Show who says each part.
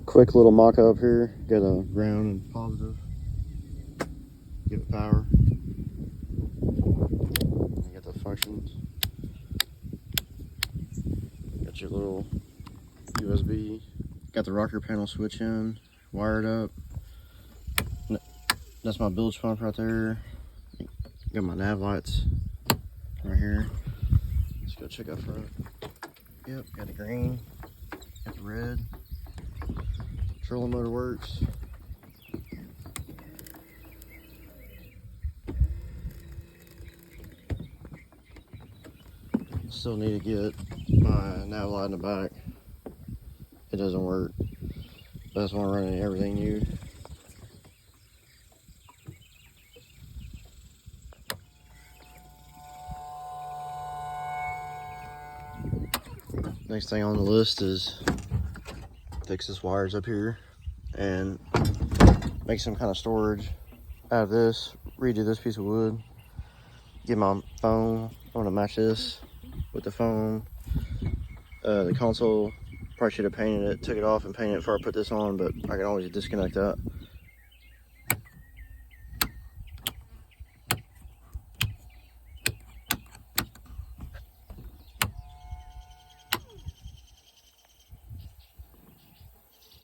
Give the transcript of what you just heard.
Speaker 1: Quick little mock-up here. Got a ground and positive. Give it power. You got the functions. Got your little USB. Got the rocker panel switch in, wired up. That's my bilge pump right there. Got my nav lights right here. Let's go check out front. Yep, got the green, got the red. Trolling motor works. Still need to get my nav light in the back. It doesn't work. That's why I'm running everything new. Next thing on the list is fix this wires up here and make some kind of storage out of this. Redo this piece of wood. Get my phone. I want to match this with the phone. The console, probably should have painted it, took it off and painted it before I put this on, but I can always disconnect that.